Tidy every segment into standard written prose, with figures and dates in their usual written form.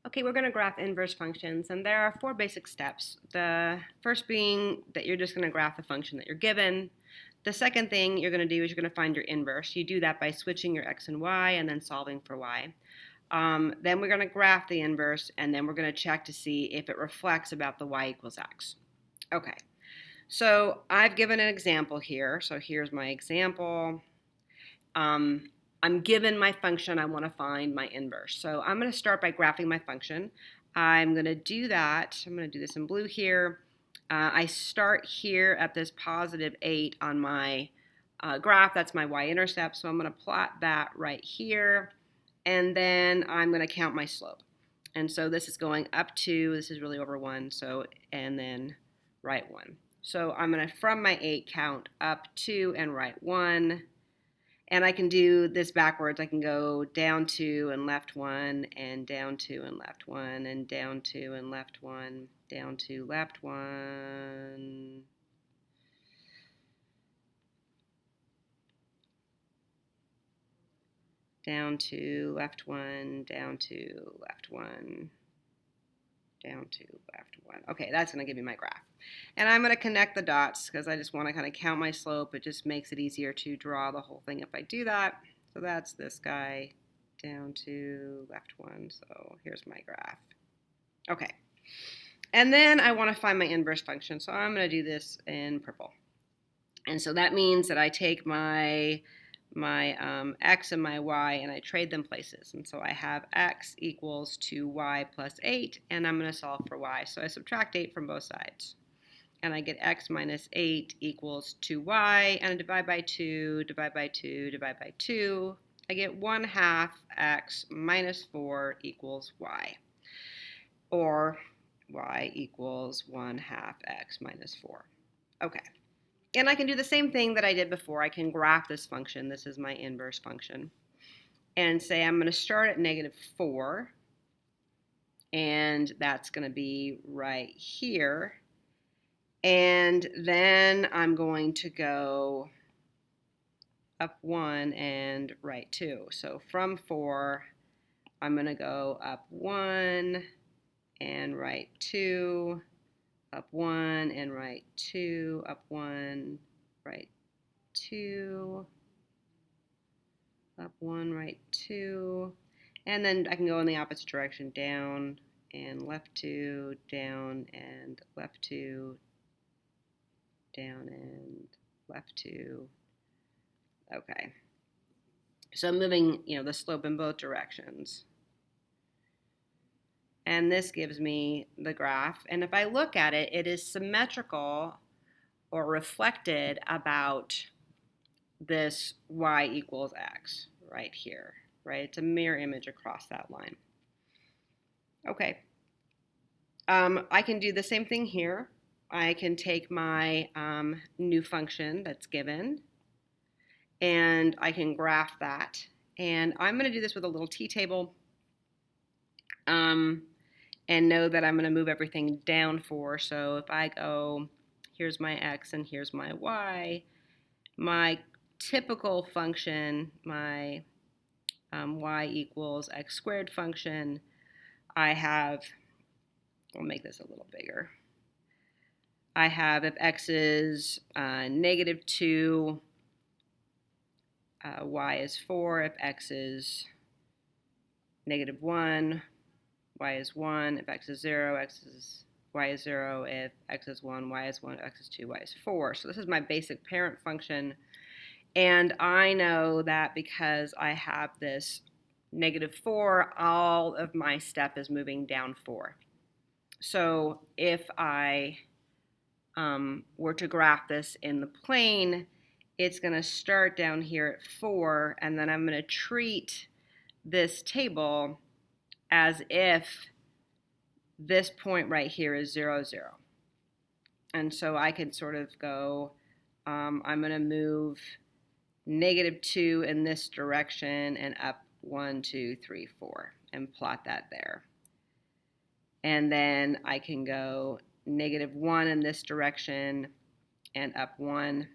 Okay, we're going to graph inverse functions, and there are four basic steps. The first being that you're just going to graph the function that you're given. The second thing you're going to do is you're going to find your inverse. You do that by switching your x and y and then solving for y. Then we're going to graph the inverse, and then we're going to check to see if it reflects about the y equals x. Okay, so I've given an example here. So here's my example. I'm given my function, I want to find my inverse. So I'm going to start by graphing my function. I'm going to do that. I'm going to do this in blue here. I start here at this positive 8 on my graph. That's my y-intercept. So I'm going to plot that right here. And then I'm going to count my slope. And so this is going up 2. This is really over 1. So, and then right 1. So I'm going to, from my 8, count up 2 and right 1. And I can do this backwards. I can go down 2 and left 1, and down 2 and left 1, and down 2 and left 1, down 2, left 1. Down 2, left 1, down 2, left 1, down 2, left 1. Okay, that's going to give me my graph. And I'm going to connect the dots because I just want to kind of count my slope. It just makes it easier to draw the whole thing if I do that. So that's this guy, down 2, left 1. So here's my graph. Okay. And then I want to find my inverse function. So I'm going to do this in purple. And so that means that I take my x and my y and I trade them places. And so I have x equals 2y plus 8, and I'm going to solve for y. So I subtract 8 from both sides. And I get x minus 8 equals 2y, and I divide by 2, divide by 2, divide by 2. I get 1/2 x minus 4 equals y. Or y equals 1/2 x minus 4. Okay. And I can do the same thing that I did before. I can graph this function. This is my inverse function. And say I'm going to start at -4. And that's going to be right here. And then I'm going to go up 1 and right 2. So from 4, I'm going to go up 1 and right 2, up 1 and right 2, up 1, right 2, up 1, right 2. And then I can go in the opposite direction, down and left 2, down and left 2, down and left 2. Okay. So I'm moving, the slope in both directions. And this gives me the graph. And if I look at it, it is symmetrical or reflected about this y equals x right here, right? It's a mirror image across that line. Okay. I can do the same thing here. I can take my new function that's given, and I can graph that. And I'm going to do this with a little t-table and know that I'm going to move everything down 4. So if I go, here's my x and here's my y, my typical function, my y equals x squared function, I have, I'll make this a little bigger. I have if x is -2, y is 4. If x is -1, y is 1. If x is 0, y is 0. If x is 1, y is 1. If x is 2, y is 4. So this is my basic parent function. And I know that because I have this -4, all of my step is moving down 4. So if I were to graph this in the plane, it's going to start down here at 4, and then I'm going to treat this table as if this point right here is 0, 0. And so I could sort of go, I'm going to move -2 in this direction and up 1, 2, 3, 4, and plot that there. And then I can go -1 in this direction and up 1,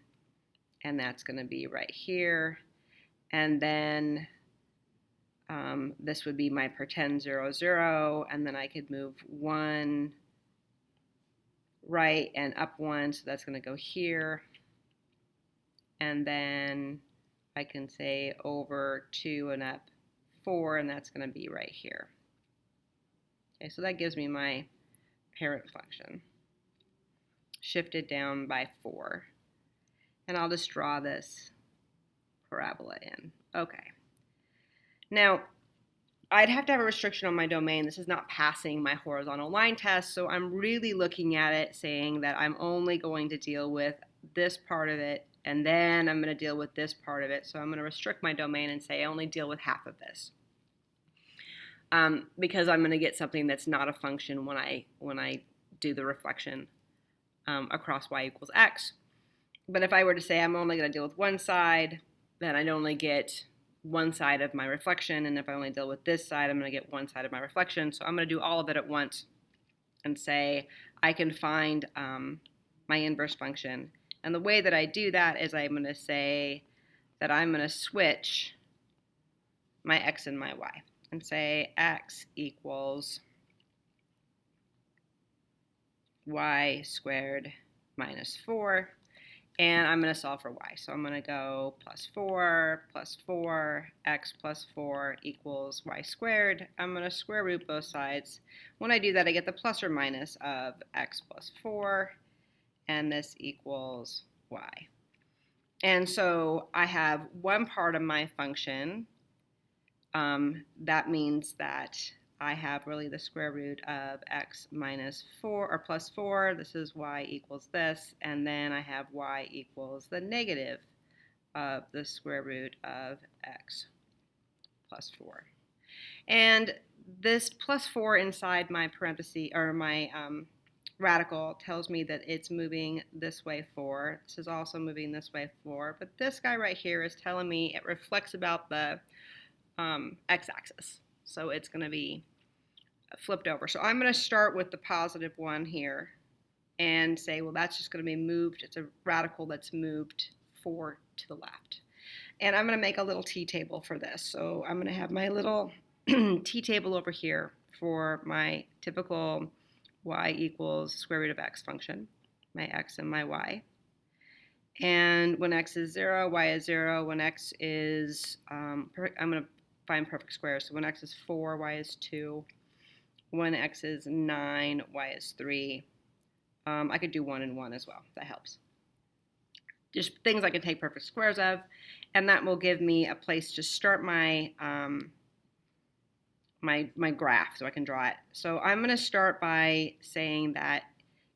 and that's going to be right here. And then This would be my pretend 0, 0, and then I could move 1 right and up 1, so that's going to go here. And then I can say over 2 and up 4, and that's going to be right here. Okay, so that gives me my parent function, shifted down by 4. And I'll just draw this parabola in. Okay. Now, I'd have to have a restriction on my domain. This is not passing my horizontal line test, so I'm really looking at it saying that I'm only going to deal with this part of it, and then I'm going to deal with this part of it. So I'm going to restrict my domain and say I only deal with half of this, because I'm going to get something that's not a function when I do the reflection across y equals x. But if I were to say I'm only going to deal with one side, then I'd only get one side of my reflection, and if I only deal with this side, I'm going to get one side of my reflection. So I'm going to do all of it at once and say I can find my inverse function. And the way that I do that is I'm going to say that I'm going to switch my x and my y and say x equals y squared minus 4. And I'm going to solve for y. So I'm going to go plus 4, x plus 4 equals y squared. I'm going to square root both sides. When I do that, I get the plus or minus of x plus 4, and this equals y. And so I have one part of my function. That means that I have really the square root of x minus 4 or plus 4. This is y equals this. And then I have y equals the negative of the square root of x plus 4. And this plus 4 inside my parenthesis or my radical tells me that it's moving this way 4. This is also moving this way 4. But this guy right here is telling me it reflects about the x-axis. So it's going to be flipped over. So I'm going to start with the positive 1 here and say, well, that's just going to be moved. It's a radical that's moved 4 to the left. And I'm going to make a little t-table for this. So I'm going to have my little t-table over here for my typical y equals square root of x function, my x and my y. And when x is 0, y is 0. When x is, I'm going to find perfect squares. So when x is 4, y is 2. When x is 9, y is 3. I could do 1 and 1 as well. That helps. Just things I can take perfect squares of, and that will give me a place to start my my graph so I can draw it. So I'm going to start by saying that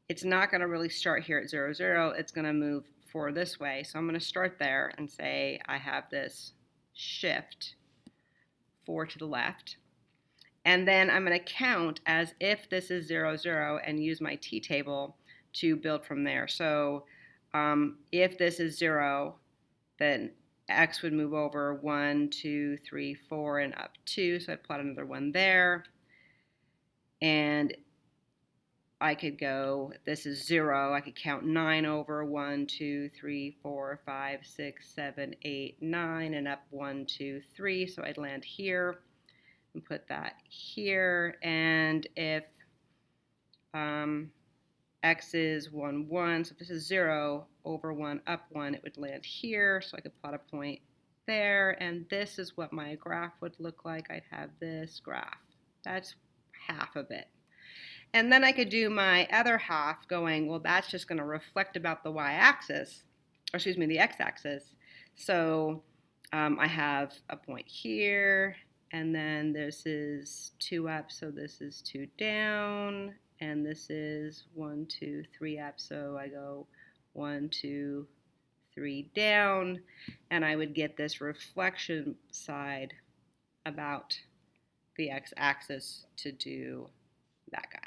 it's not going to really start here at 0, 0. It's going to move 4 this way. So I'm going to start there and say I have this shift 4 to the left. And then I'm going to count as if this is 0, 0 and use my t-table to build from there. So if this is 0, then x would move over 1, 2, 3, 4, and up 2. So I'd plot another 1 there. And I could go, if this is 0, I could count 9 over 1, 2, 3, 4, 5, 6, 7, 8, 9, and up 1, 2, 3. So I'd land here and put that here. And if x is 1, 1, so if this is 0 over 1 up 1, it would land here. So I could plot a point there. And this is what my graph would look like. I'd have this graph. That's half of it. And then I could do my other half going, well, that's just going to reflect about the y-axis, or excuse me, the x-axis. So I have a point here, and then this is 2 up, so this is 2 down, and this is 1, 2, 3 up, so I go 1, 2, 3 down, and I would get this reflection side about the x-axis to do that guy.